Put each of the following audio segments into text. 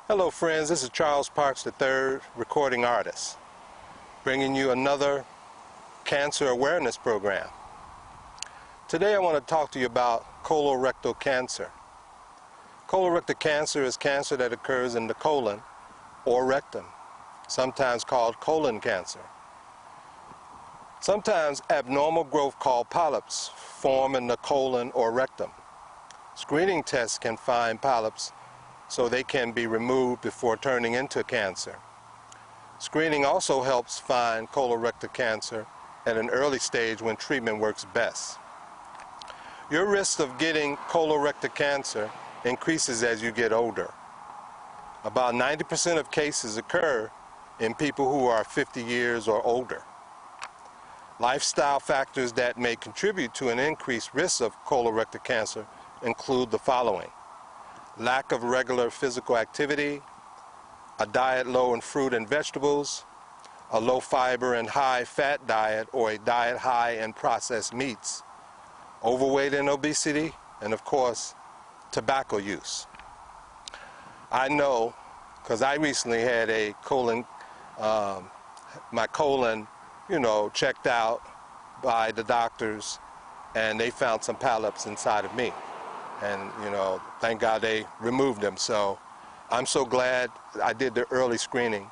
Hello friends, this is Charles Parks III, recording artist, bringing you another cancer awareness program. Today I want to talk to you about colorectal cancer. Colorectal cancer is cancer that occurs in the colon or rectum, sometimes called colon cancer. Sometimes abnormal growth called polyps form in the colon or rectum. Screening tests can find polyps so they can be removed before turning into cancer. Screening also helps find colorectal cancer at an early stage when treatment works best. Your risk of getting colorectal cancer increases as you get older. About 90% of cases occur in people who are 50 years or older. Lifestyle factors that may contribute to an increased risk of colorectal cancer include the following: lack of regular physical activity, a diet low in fruit and vegetables, a low fiber and high fat diet or a diet high in processed meats, overweight and obesity, and of course, tobacco use. I know, because I recently had a my colon, checked out by the doctors, and they found some polyps inside of me. And, thank God they removed them. So I'm so glad I did the early screening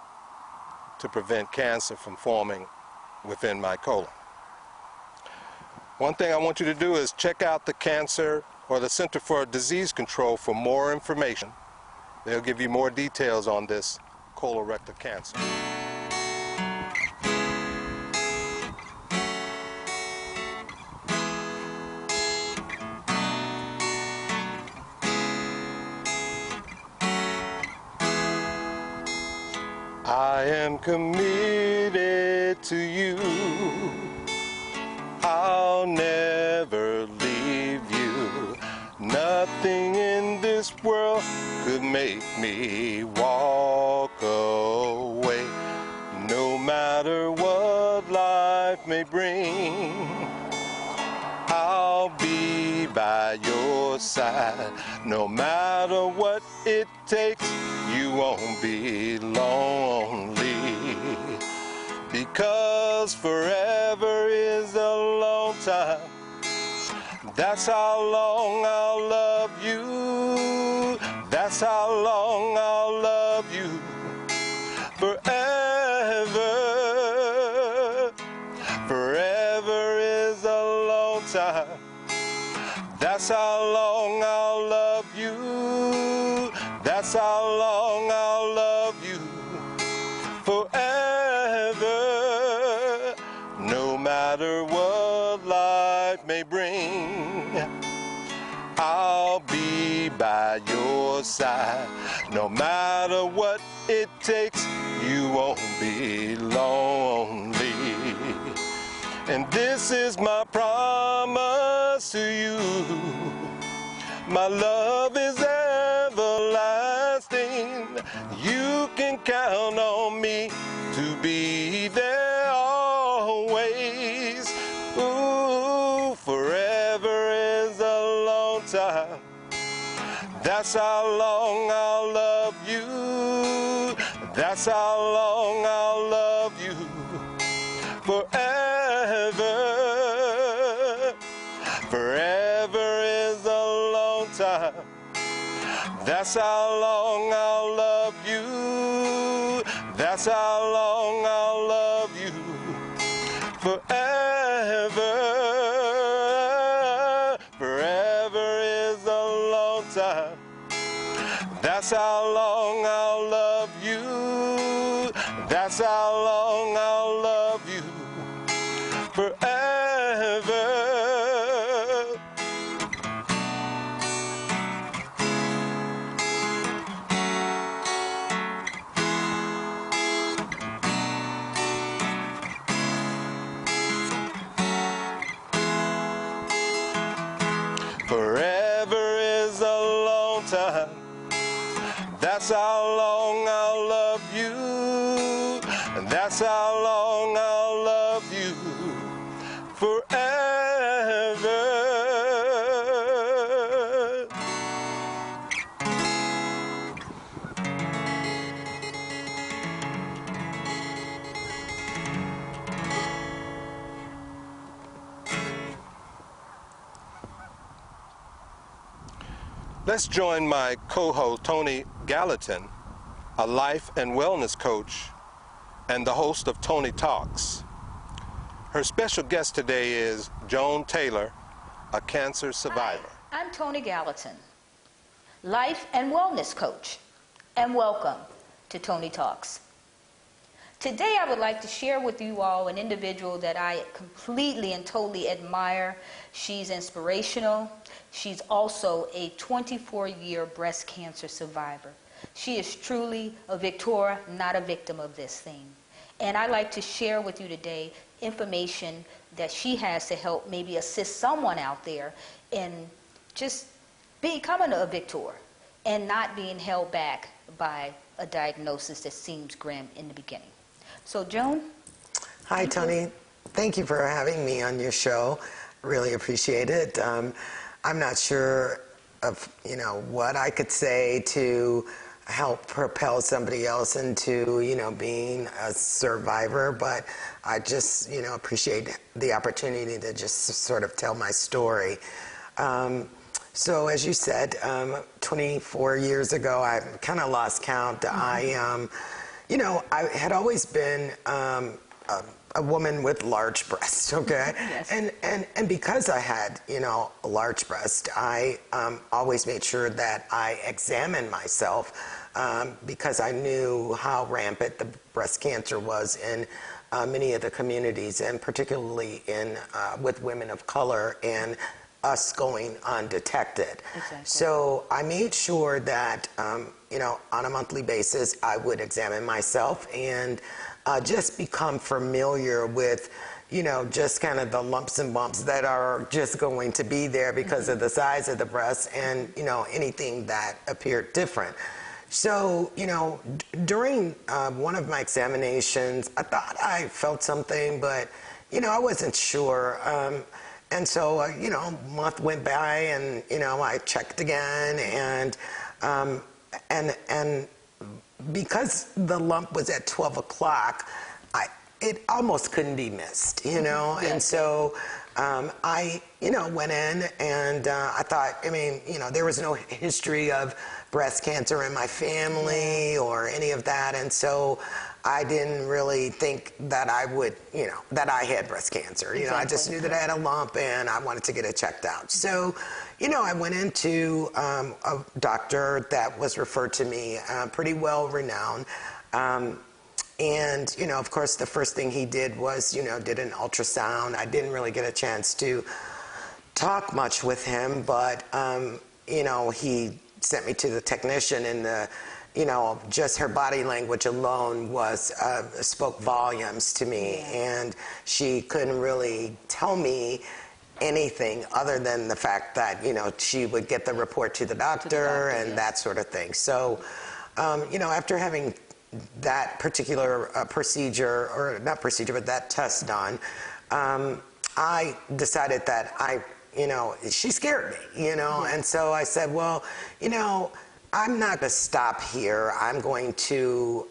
to prevent cancer from forming within my colon. One thing I want you to do is check out the Cancer or the Center for Disease Control for more information. They'll give you more details on this colorectal cancer. I am committed to you. I'll never leave you. Nothing in this world could make me walk away. No matter what life may bring, I'll be by your side. No matter what it takes, you won't be lonely, because forever is a long time. That's how long I'll love you. That's how long I'll love you. Forever. Forever is a long time. That's how long I'll love you. That's how long I'll love you. Forever. No matter what life may bring, I'll be by your side. No matter what it takes, you won't be lonely. And this is my promise to you. My love is everlasting. You can count on me to be there always. Ooh, forever is a long time. That's how long I'll love you. That's how long I'll love you. Forever. Forever is a long time. That's how long I'll love you. That's how long I'll love you. Forever. Forever is a long time. That's how long I'll love you. That's how long I'll love you. Forever. Forever is a long time. That's how long I'll love you. That's how long I'll love you. Forever. Let's join my co-host, Tony Gallatin, a life and wellness coach and the host of Tony Talks. Her special guest today is Joan Taylor, a cancer survivor. Hi, I'm Tony Gallatin, life and wellness coach, and welcome to Tony Talks. Today I would like to share with you all an individual that I completely and totally admire. She's inspirational. She's also a 24-year breast cancer survivor. She is truly a victor, not a victim of this thing. And I'd like to share with you today information that she has to help maybe assist someone out there in just becoming a victor and not being held back by a diagnosis that seems grim in the beginning. So, Joan? Hi, Tony. Thank you for having me on your show. Really appreciate it. I'm not sure of, what I could say to help propel somebody else into, being a survivor, but I just, appreciate the opportunity to just sort of tell my story. So as you said, 24 years ago, I kind of lost count. Mm-hmm. I had always been a woman with large breasts, okay? Yes. And because I had, a large breast, I always made sure that I examined myself because I knew how rampant the breast cancer was in many of the communities, and particularly with women of color and us going undetected. Exactly. So I made sure that, on a monthly basis, I would examine myself and just become familiar with, just kind of the lumps and bumps that are just going to be there because mm-hmm. of the size of the breast and, anything that appeared different. So, during one of my examinations, I thought I felt something, but, I wasn't sure. And so, a month went by and, I checked again and because the lump was at 12 o'clock, it almost couldn't be missed, Yes. And so I, went in and I thought, there was no history of breast cancer in my family or any of that. And so I didn't really think that I would, that I had breast cancer. Exactly. I just knew that I had a lump and I wanted to get it checked out. So, I went into a doctor that was referred to me, pretty well renowned. And, of course, the first thing he did was, did an ultrasound. I didn't really get a chance to talk much with him, but, he sent me to the technician, and just her body language alone spoke volumes to me. Yeah. And she couldn't really tell me anything other than the fact that, she would get the report to the doctor and yes. that sort of thing. So, after having that particular procedure, or not procedure, but that test done, I decided that she scared me, yeah. And so I said, well, I'm not going to stop here. I'm going to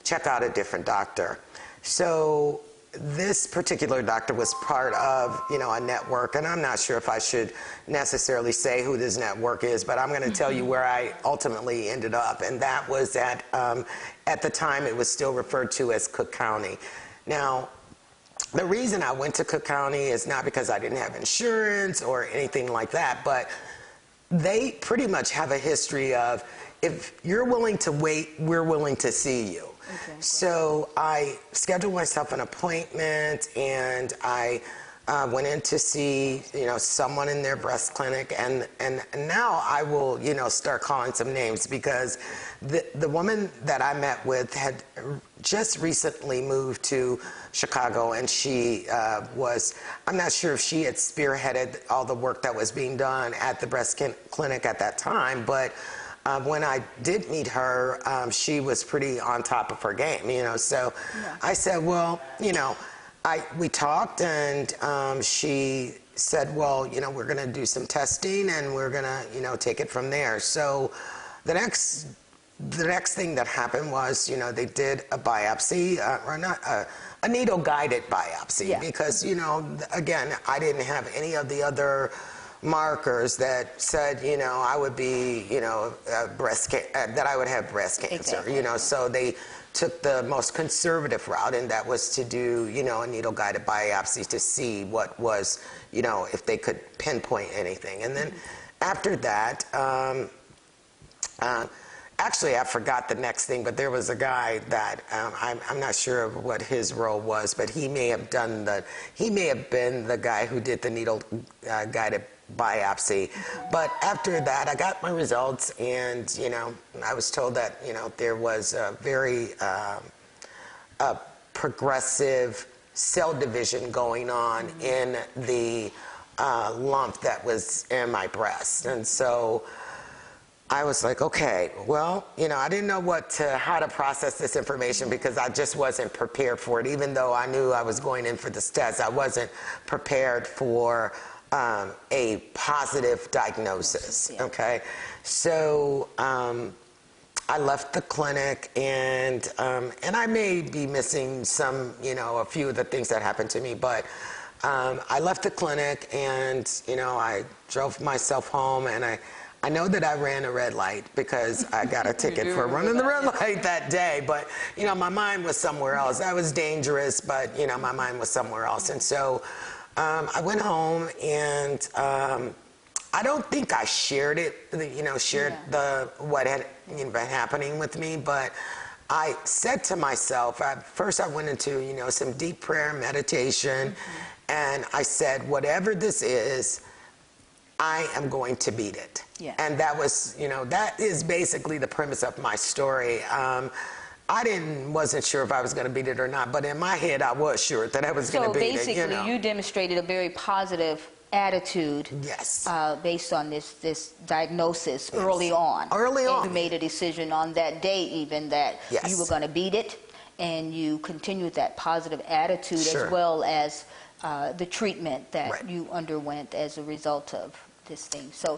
check out a different doctor. So this particular doctor was part of, a network, and I'm not sure if I should necessarily say who this network is, but I'm going to tell you where I ultimately ended up, and that was at the time it was still referred to as Cook County. Now, the reason I went to Cook County is not because I didn't have insurance or anything like that, but they pretty much have a history of, if you're willing to wait, we're willing to see you. Okay. So I scheduled myself an appointment, and I went in to see, someone in their breast clinic, and now I will, start calling some names, because the woman that I met with had just recently moved to Chicago, and she I'm not sure if she had spearheaded all the work that was being done at the breast clinic at that time, but when I did meet her, she was pretty on top of her game, so yeah. I said, well, we talked, and she said, well, we're going to do some testing, and we're going to, take it from there. So the next thing that happened was, they did a biopsy, or not a needle-guided biopsy, yeah. because, again, I didn't have any of the other markers that said, you know, I would be, you know, that I would have breast cancer, Exactly. you know, so they took the most conservative route, and that was to do, you know, a needle-guided biopsy to see what was, you know, if they could pinpoint anything. And then after that, actually, I forgot the next thing, but there was a guy that I'm not sure of what his role was, but he may have been the guy who did the needle guided biopsy. But after that, I got my results, and you know, I was told that, you know, there was a very progressive cell division going on in the lump that was in my breast, and so I was like, okay, well, you know, I didn't know how to process this information because I just wasn't prepared for it. Even though I knew I was going in for this test, I wasn't prepared for a positive diagnosis, okay? So I left the clinic, and I may be missing some, you know, a few of the things that happened to me, but I left the clinic, and, you know, I drove myself home, and I know that I ran a red light because I got a ticket for running the red light that day, but, you know, my mind was somewhere else. I was dangerous, but, you know, my mind was somewhere else. And so I went home, and I don't think I shared it, you know, what had, you know, been happening with me, but I said to myself, first I went into, you know, some deep prayer and meditation, and I said, whatever this is, I am going to beat it. Yeah. And that was, you know, that is basically the premise of my story. I wasn't sure if I was going to beat it or not, but in my head, I was sure that I was going to beat it. So basically, you demonstrated a very positive attitude. Yes. Based on this diagnosis early on. Early on. You made a decision on that day even that you were going to beat it, and you continued that positive attitude as well as the treatment that you underwent as a result of this thing. So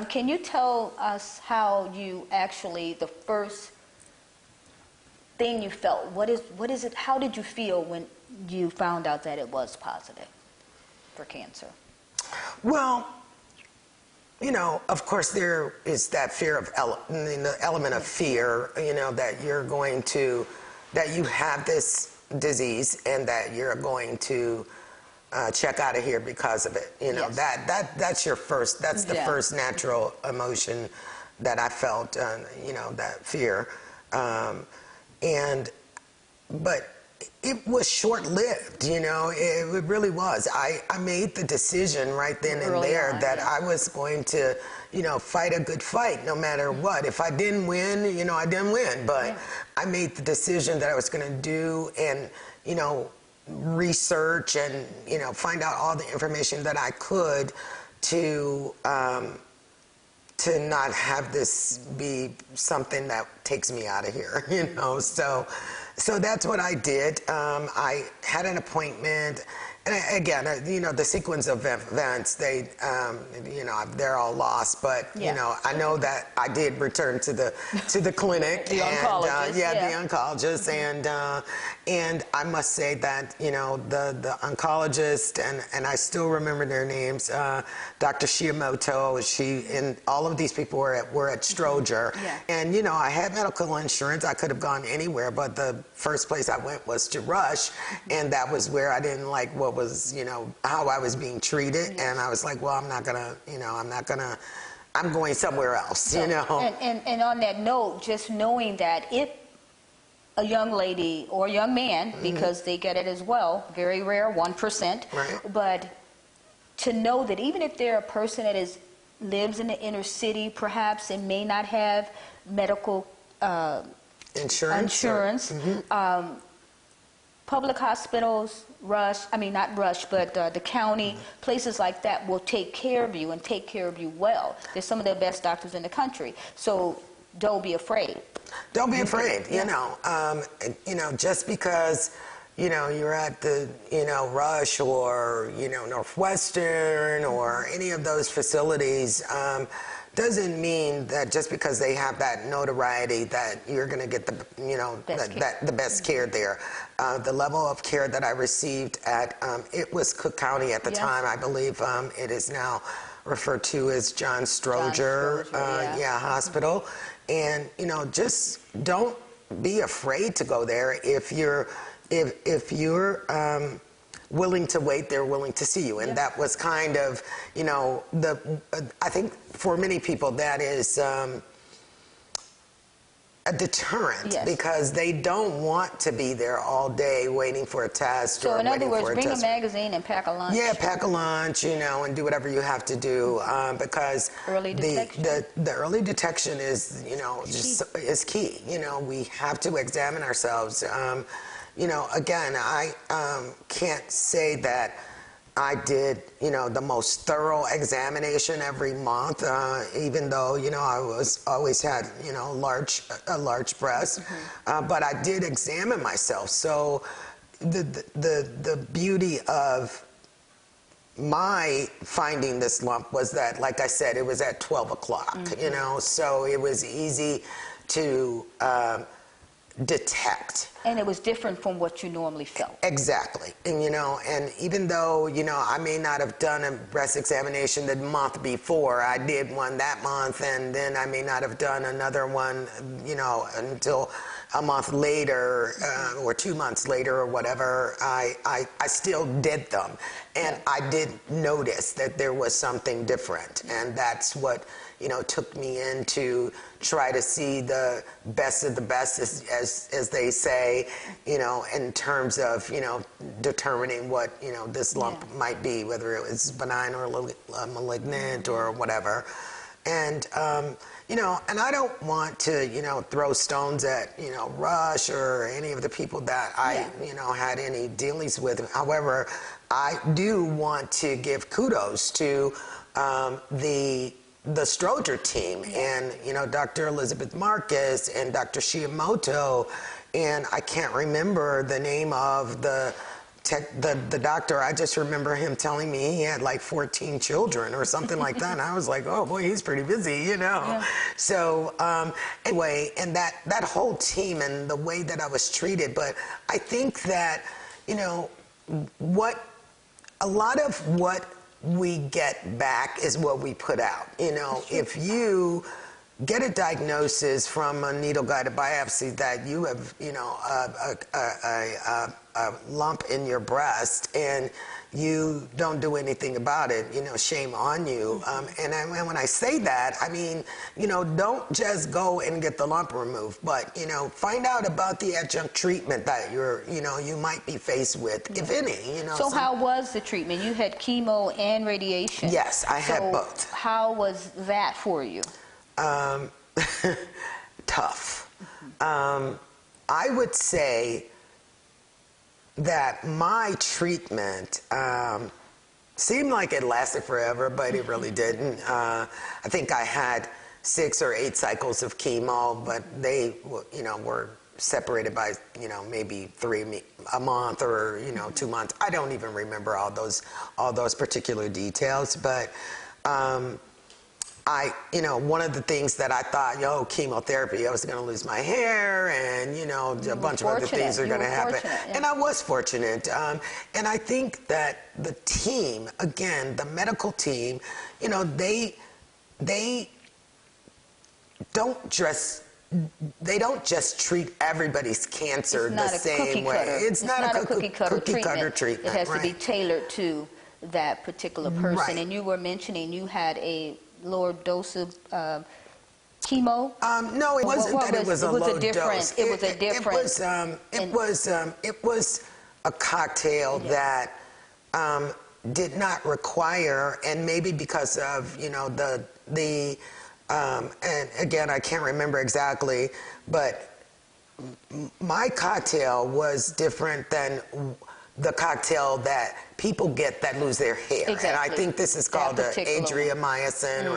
can you tell us how you actually, the first thing you felt, what is it, how did you feel when you found out that it was positive for cancer? Well, you know, of course there is that fear of the element of fear, you know, that you have this disease and that you're going to check out of here because of it. You know, that's the first natural emotion that I felt, you know, that fear. But it was short-lived, you know, it really was. I made the decision right then and there that I was going to, you know, fight a good fight no matter what. If I didn't win, you know, I didn't win. But I made the decision that I was going to do and, you know, research and, you know, find out all the information that I could to not have this be something that takes me out of here, you know. So that's what I did. I had an appointment, and again, you know, the sequence of events, they, you know, they're all lost, but you know, I know that I did return to the clinic, the oncologist, the oncologist, and I must say that, you know, the oncologist, and I still remember their names, Dr. Shiamoto, and all of these people were at Stroger, and you know, I had medical insurance. I could have gone anywhere, but the first place I went was to Rush, and that was where I didn't like what was, you know, how I was being treated, and I was like, well, I'm going somewhere else, you know. And on that note, just knowing that if a young lady or young man, because they get it as well, very rare, 1%, but to know that even if they're a person that lives in the inner city perhaps and may not have medical insurance, public hospitals, not Rush, but the county, places like that will take care of you and take care of you well. They're some of the best doctors in the country. So don't be afraid. Don't be afraid, you know. You know, just because, you know, you're at the, you know, Rush or, you know, Northwestern or any of those facilities, doesn't mean that just because they have that notoriety that you're going to get the, you know, the best care there. The level of care that I received at, it was Cook County at the time. I believe it is now referred to as John Stroger, Hospital. And, you know, just don't be afraid to go there. If you're willing to wait, they're willing to see you. And that was kind of, you know, I think for many people that is a deterrent, because they don't want to be there all day waiting for a test. So in other words, bring a magazine and pack a lunch. Yeah, pack a lunch, you know, and do whatever you have to do, because early detection. the early detection is, you know, is key. You know, we have to examine ourselves. You know, again, I can't say that I did, you know, the most thorough examination every month, even though, you know, I always had, you know, a large breast, but I did examine myself. So the beauty of my finding this lump was that, like I said, it was at 12 o'clock, you know, so it was easy to detect. And it was different from what you normally felt. Exactly. And, you know, and even though, you know, I may not have done a breast examination the month before, I did one that month, and then I may not have done another one, you know, until a month later, or 2 months later or whatever. I still did them. And I did notice that there was something different. And that's what, you know, took me in to try to see the best of the best, as they say, you know, in terms of, you know, determining what, you know, this lump might be, whether it was benign or malignant or whatever. And, you know, and I don't want to, you know, throw stones at, you know, Rush or any of the people that I, you know, had any dealings with. However, I do want to give kudos to the Stroger team, and, you know, Dr. Elizabeth Marcus and Dr. Shiamoto, and I can't remember the name of the doctor. I just remember him telling me he had like 14 children or something like that, and I was like, oh boy, he's pretty busy, you know. Yeah. So anyway, and that whole team and the way that I was treated, but I think that, you know, a lot of what we get back is what we put out. You know, if you get a diagnosis from a needle-guided biopsy that you have, you know, a lump in your breast, and you don't do anything about it, you know, shame on you. And when I say that, I mean, you know, don't just go and get the lump removed, but, you know, find out about the adjunct treatment that you might be faced with, if any, you know. So how was the treatment? You had chemo and radiation. Yes, I had both. How was that for you? Tough. I would say that my treatment seemed like it lasted forever, but it really didn't. I think I had 6 or 8 cycles of chemo, but they, you know, were separated by, you know, maybe 3 a month or, you know, 2 months. I don't even remember all those particular details, but you know, one of the things that I thought, chemotherapy, I was going to lose my hair, and, you know, a bunch of other things are going to happen. Yeah. And I was fortunate. And I think that the team, again, the medical team, you know, they don't just treat everybody's cancer the same way. It's not a cookie cutter treatment. It has to be tailored to that particular person. Right. And you were mentioning you had a lower dose of chemo? No, it wasn't that it was a low dose. It was a different. It was a cocktail that did not require, and maybe because of, you know, the and again, I can't remember exactly, but my cocktail was different than the cocktail that people get that lose their hair. Exactly. And I think this is called adriamycin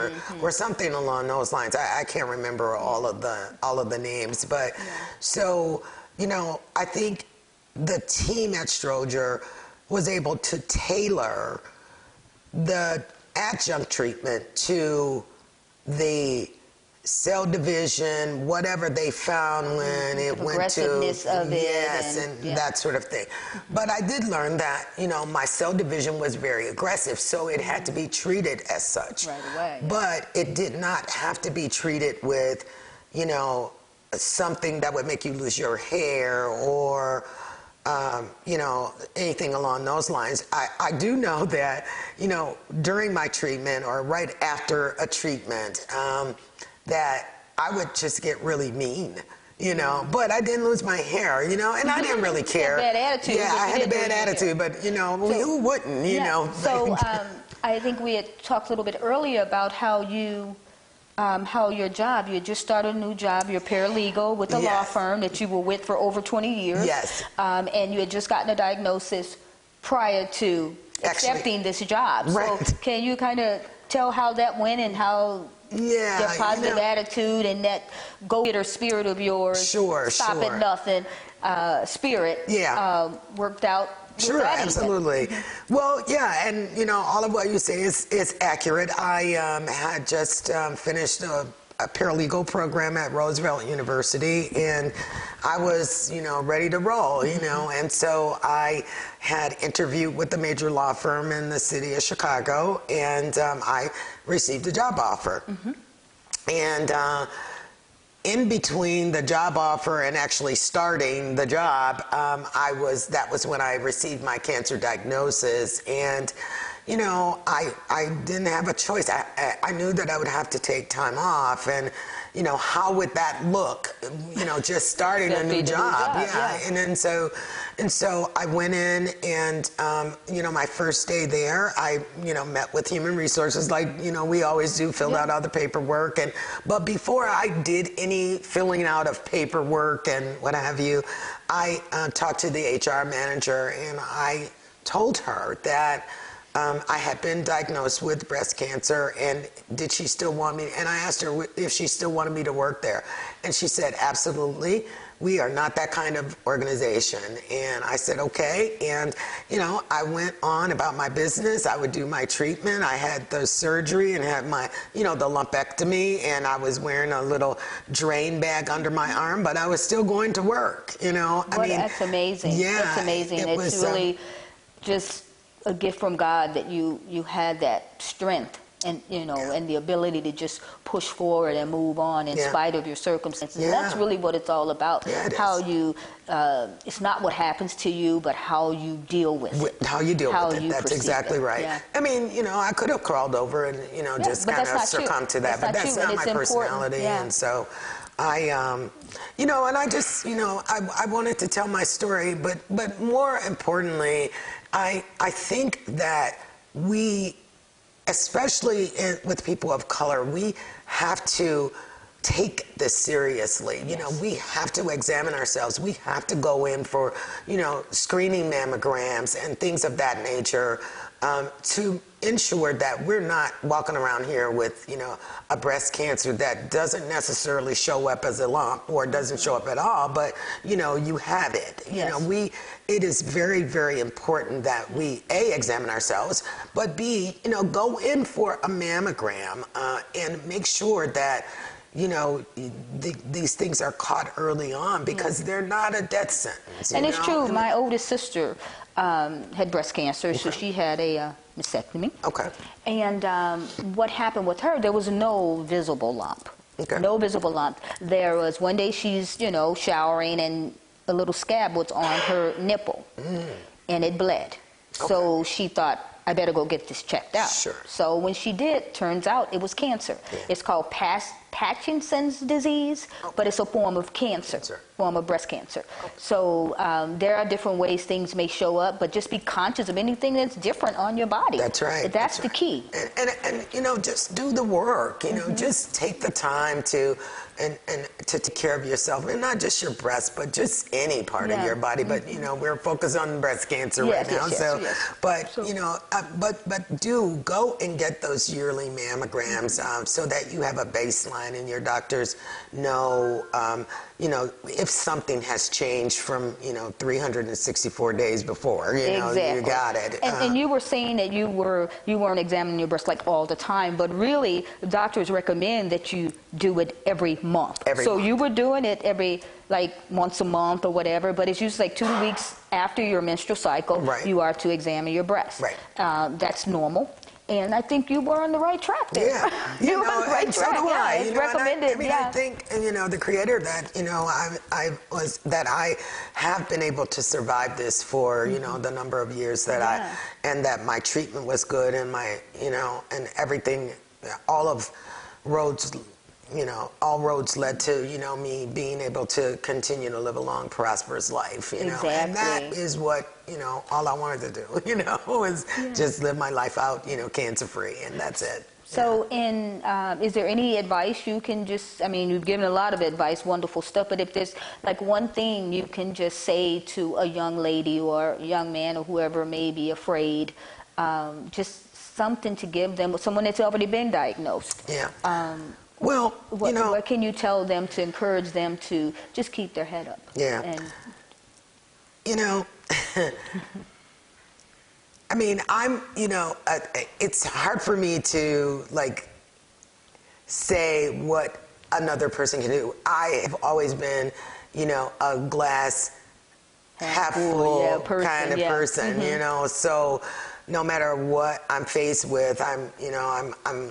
or something along those lines. I can't remember all of the names, but so, you know, I think the team at Stroger was able to tailor the adjunct treatment to the cell division, whatever they found when it went to, aggressiveness of it, yes, and that sort of thing. But I did learn that, you know, my cell division was very aggressive, so it had to be treated as such. Right away. But it did not have to be treated with, you know, something that would make you lose your hair or, you know, anything along those lines. I do know that, you know, during my treatment or right after a treatment, that I would just get really mean, you know, but I didn't lose my hair, you know, and I didn't really care. Bad attitude. Yeah, I had a bad attitude, but, you know, who wouldn't, you know? So I think we had talked a little bit earlier about how you, how your job, you had just started a new job, you're a paralegal with a law Yes. firm that you were with for over 20 years. Yes. And you had just gotten a diagnosis prior to accepting this job. Right. So can you kind of tell how that went and how Yeah, your positive you know, attitude and that go-getter spirit of yours, stop sure. at nothing spirit, worked out? with Sure, that even? absolutely. Well, yeah, and you know, all of what you say is accurate. I had just finished a paralegal program at Roosevelt University, and I was, you know, ready to roll, you know, and so I had interviewed with a major law firm in the city of Chicago, and I received a job offer. And in between the job offer and actually starting the job, that was when I received my cancer diagnosis. And, you know, I didn't have a choice. I knew that I would have to take time off, and, you know, how would that look, you know, just starting a new job. Yeah. And so I went in, and, you know, my first day there, I, you know, met with Human Resources like, you know, we always do, filled out all the paperwork. But before I did any filling out of paperwork and what have you, I talked to the HR manager, and I told her that I had been diagnosed with breast cancer, and did she still want me? And I asked her if she still wanted me to work there. And she said, absolutely. We are not that kind of organization. And I said, okay. And, you know, I went on about my business. I would do my treatment. I had the surgery and had my, you know, the lumpectomy, and I was wearing a little drain bag under my arm, but I was still going to work, you know. Well, I mean, that's amazing. Yeah. That's amazing. It's really just a gift from God that you had that strength and, you know, and the ability to just push forward and move on in spite of your circumstances. And that's really what it's all about. How you, it's not what happens to you, but how you deal with it. How you deal with it. That's exactly right. Yeah. I mean, you know, I could have crawled over and, you know, just kind of succumbed to that, but that's not my personality. And so I, you know, and I just, you know, I wanted to tell my story, but more importantly, I think that we, especially with people of color, we have to take this seriously. You know, we have to examine ourselves. We have to go in for, you know, screening mammograms and things of that nature to ensure that we're not walking around here with, you know, a breast cancer that doesn't necessarily show up as a lump or doesn't show up at all, but, you know, you have it. You know, it is very, very important that we, A, examine ourselves, but B, you know, go in for a mammogram and make sure that, you know, these things are caught early on, because they're not a death sentence. And it's true. My oldest sister had breast cancer, so she had a mastectomy. Okay. And what happened with her, there was no visible lump. Okay. No visible lump. There was one day she's, you know, showering, and a little scab was on her nipple, and it bled. Okay. So she thought, I better go get this checked out. Sure. So when she did, turns out it was cancer. It's called Parkinson's disease, but it's a form of cancer, form of breast cancer. So there are different ways things may show up, but just be conscious of anything that's different on your body. That's right. That's the key. And you know, just do the work. You know, just take the time to to take care of yourself, and not just your breast, but just any part of your body. But you know, we're focused on breast cancer right now. But you know, but do go and get those yearly mammograms so that you have a baseline. line, and your doctors know, you know, if something has changed from, you know, 364 days before, you know, Exactly. you got it. And you were saying that you weren't examining your breast like all the time, but really doctors recommend that you do it every month. So you were doing it every, like, once a month or whatever, but it's usually like 2 weeks after your menstrual cycle, Right. you are to examine your breast. Right. That's normal. And I think you were on the right track there. Yeah, you were on the right and track. so do I. It's You know, recommended. I mean, I think, you know, the creator that, you know, I have been able to survive this for, you know, the number of years that and that my treatment was good, and my, you know, and everything, all roads led to, you know, me being able to continue to live a long, prosperous life, you know. And that is what, you know, all I wanted to do, you know, was just live my life out, you know, cancer-free, and that's it. So, is there any advice you can just, I mean, you've given a lot of advice, wonderful stuff, but if there's like one thing you can just say to a young lady or young man or whoever may be afraid, just something to give them, someone that's already been diagnosed. Yeah. Well, you know, what can you tell them to encourage them to just keep their head up? Yeah. And, you know, I mean, you know, it's hard for me to, like, say what another person can do. I have always been, you know, a glass half full kind of person, you know, so no matter what I'm faced with, I'm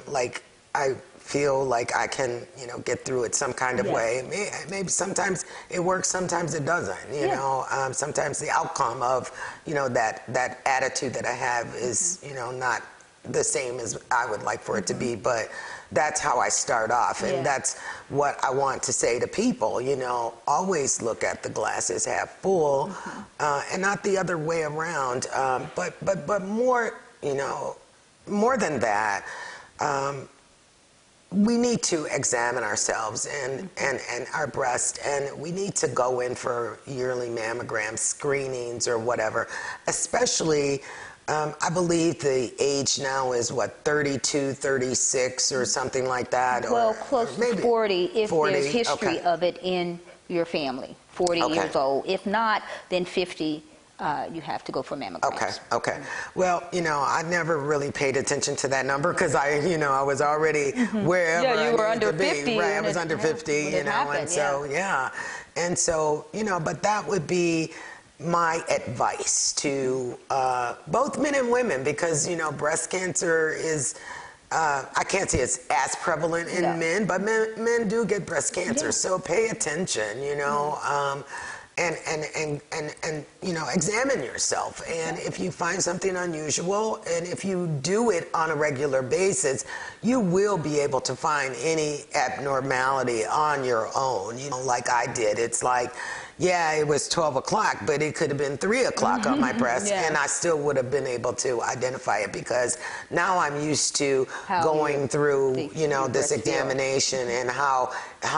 like, I feel like I can, you know, get through it some kind of way. Maybe sometimes it works, sometimes it doesn't, you know. Sometimes the outcome of, you know, that attitude that I have is, you know, not the same as I would like for it to be, but that's how I start off, and that's what I want to say to people, you know, always look at the glass as half full, and not the other way around, but more, you know, more than that, we need to examine ourselves and our breast, and we need to go in for yearly mammograms, screenings, or whatever. Especially, I believe the age now is, what, 32, 36, or something like that? Well, or close maybe to 40 if 40, there's history of it in your family. 40 years old. If not, then 50. You have to go for mammograms. Okay. Well, you know, I never really paid attention to that number because I was already wherever I you were needed under to be. 50. Right, I was under 50, you know, happened, and so, you know, but that would be my advice to both men and women, because, you know, breast cancer is, I can't say it's as prevalent in men, but men do get breast cancer, so pay attention, you know. And you know, examine yourself, and if you find something unusual, and if you do it on a regular basis, you will be able to find any abnormality on your own, you know, like I did. It's like, yeah, it was 12 o'clock, but it could have been 3 o'clock on my breast, and I still would have been able to identify it, because now I'm used to going through, you know, this examination and how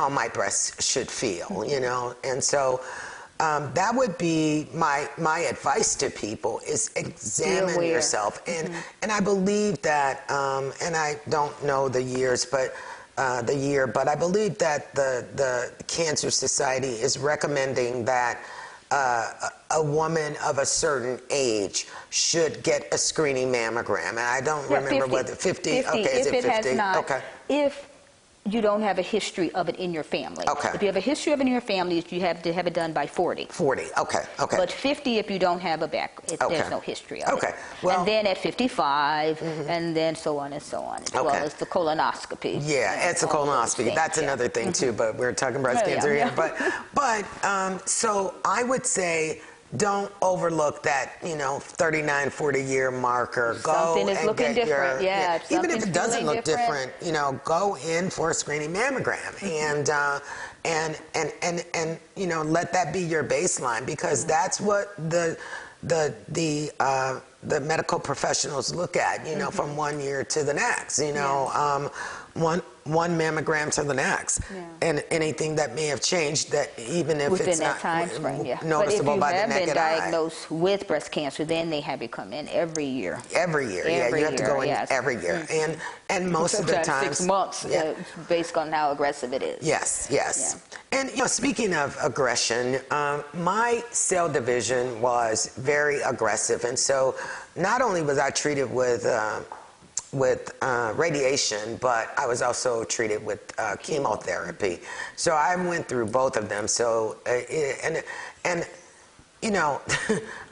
my breasts should feel, you know, and so that would be my advice to people, is examine yourself. And I believe that, and I don't know the years, but but I believe that the Cancer Society is recommending that a woman of a certain age should get a screening mammogram. And I don't remember 50. whether 50. 50. Okay, is if it 50? Has not, okay. If you don't have a history of it in your family. Okay. If you have a history of it in your family, you have to have it done by 40. 40, okay. But 50 if you don't have there's no history of it. Well, and then at 55, and then so on and so on, as well as the colonoscopy. Yeah, it's a colonoscopy. That's another thing too, but we're talking breast cancer here. But so I would say, don't overlook that, you know, 39, 40-year marker. Something is looking different, even if it doesn't look different, you know, go in for a screening mammogram, and you know, let that be your baseline, because that's what the medical professionals look at, you know, from one year to the next, you know. one mammogram to the next, and anything that may have changed, that even if Within it's that not time frame, yeah. noticeable by the But if you naked have been eye. diagnosed with breast cancer, then they have you come in every year. Every year, yeah, you have to go in yes. every year, and most of the Sometimes times, 6 months, yeah. based on how aggressive it is. Yes, yes. And speaking of aggression, my cell division was very aggressive, and so not only was I treated with radiation, but I was also treated with chemotherapy. So I went through both of them. So and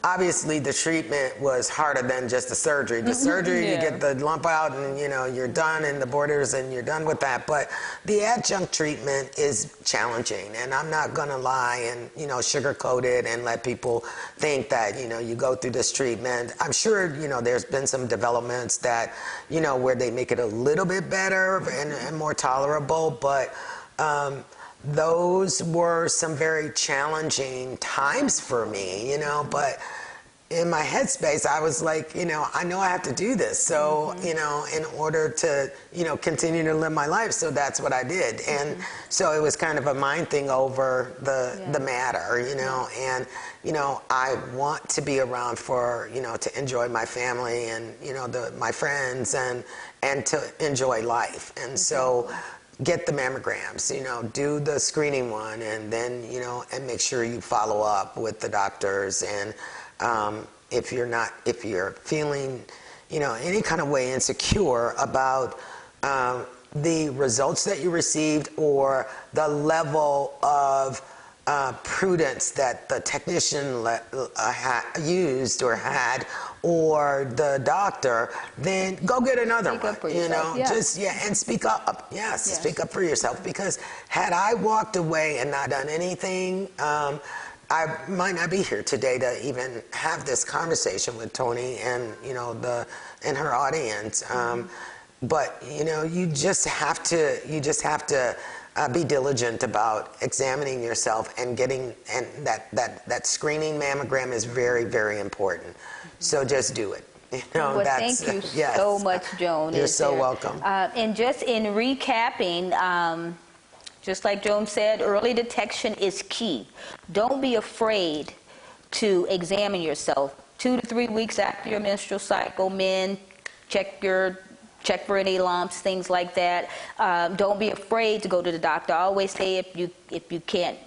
obviously the treatment was harder than just the surgery. The surgery, you get the lump out and you're done in the borders and you're done with that. But the adjunct treatment is challenging, and I'm not gonna lie and sugarcoat it and let people think that you go through this treatment. I'm sure there's been some developments that where they make it a little bit better and more tolerable, but those were some very challenging times for me, but in my headspace, I was like, I know I have to do this. So, in order to, continue to live my life. So that's what I did. And so it was kind of a mind thing over the matter, and, I want to be around for, to enjoy my family and, my friends and to enjoy life. And so get the mammograms, do the screening one, and then, and make sure you follow up with the doctors. And if you're feeling, any kind of way insecure about the results that you received or the level of prudence that the technician used or had, or the doctor, then go get another Speak one. up for yourself. And speak up. Yes, speak up for yourself. Because had I walked away and not done anything, I might not be here today to even have this conversation with Toni and and her audience. But you just have to be diligent about examining yourself and getting, and that screening mammogram is very, very important. So just do it. Well, thank you so much, Joan. You're so welcome. And just in recapping, just like Joan said, early detection is key. Don't be afraid to examine yourself. 2 to 3 weeks after your menstrual cycle, men, check for any lumps, things like that. Don't be afraid to go to the doctor. I always say if you can't,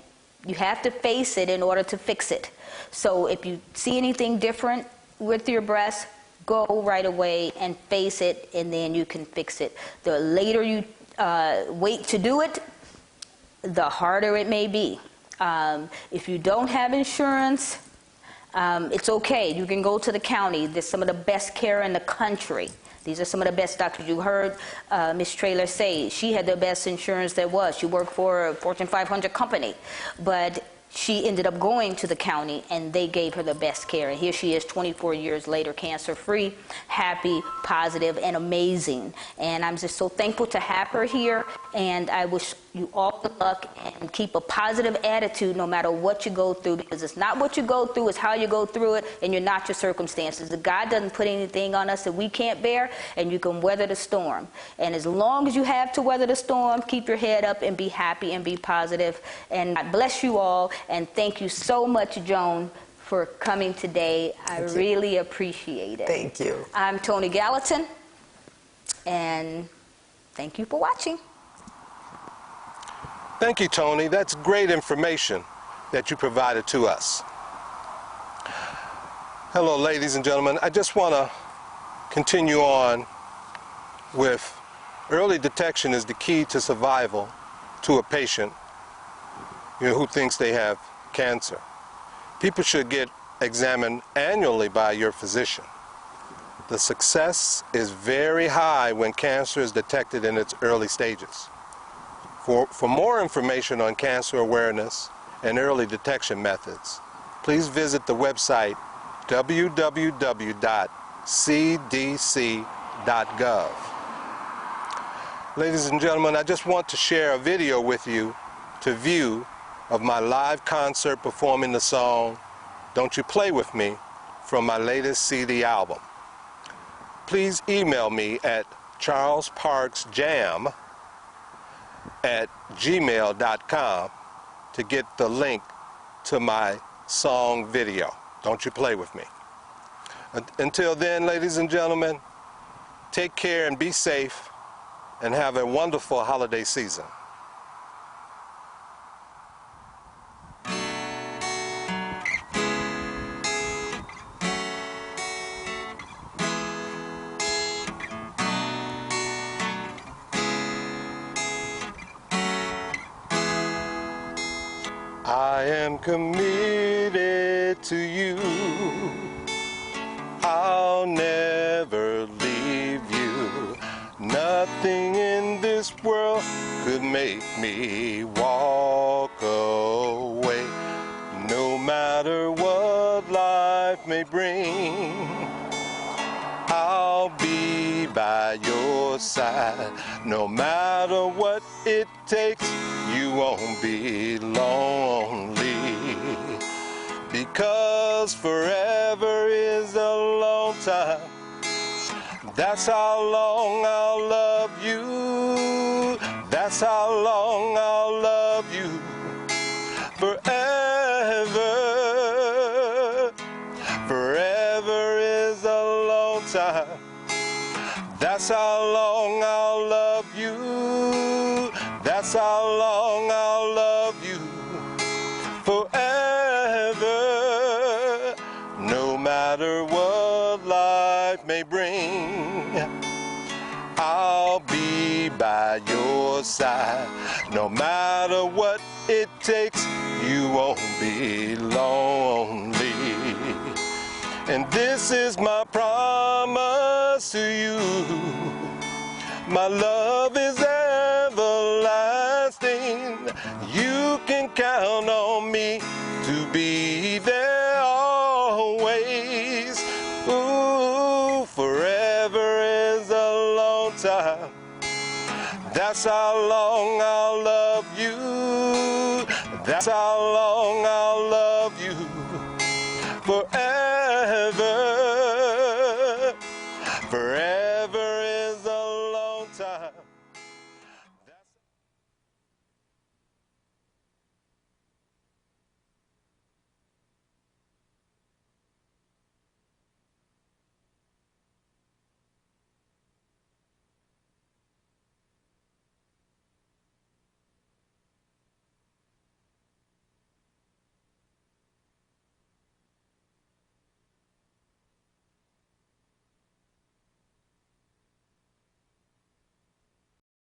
you have to face it in order to fix it. So if you see anything different with your breast, go right away and face it, and then you can fix it. The later you wait to do it, the harder it may be. If you don't have insurance, it's okay. You can go to the county. There's some of the best care in the country. These are some of the best doctors. You heard Ms. Traylor say she had the best insurance there was. She worked for a Fortune 500 company, but she ended up going to the county, and they gave her the best care. And here she is 24 years later, cancer-free, happy, positive, and amazing. And I'm just so thankful to have her here, and I wish you all the luck, and keep a positive attitude no matter what you go through, because it's not what you go through, it's how you go through it, and you're not your circumstances. God doesn't put anything on us that we can't bear, and you can weather the storm. And as long as you have to weather the storm, keep your head up and be happy and be positive. And God bless you all, and thank you so much, Joan, for coming today. I really appreciate it. Thank you. I'm Toni Gallatin, and thank you for watching. Thank you, Toni. That's great information that you provided to us. Hello, ladies and gentlemen. I just want to continue on with early detection is the key to survival to a patient who thinks they have cancer. People should get examined annually by your physician. The success is very high when cancer is detected in its early stages. For more information on cancer awareness and early detection methods, please visit the website www.cdc.gov. Ladies and gentlemen, I just want to share a video with you to view of my live concert performing the song "Don't You Play With Me" from my latest CD album. Please email me at charlesparksjam gmail.com to get the link to my song video. Don't you play with me. Until then, ladies and gentlemen, take care and be safe and have a wonderful holiday season. I am committed to you. I'll never leave you. Nothing in this world could make me walk away. No matter what life may bring, I'll be by your side. No matter what it takes, you won't be lonely. Because forever is a long time. That's how long I'll love you. That's how long I'll love you. Forever. Forever is a long time. That's how long I'll love you. That's how long I'll love you. Forever. No matter what life may bring, I'll be by your side. No matter what it takes, you won't be lonely. And this is my promise to you. My love is everlasting. You can count on me to be there always. Ooh, forever is a long time. That's how long I'll love you. That's how long I'll love you. Forever.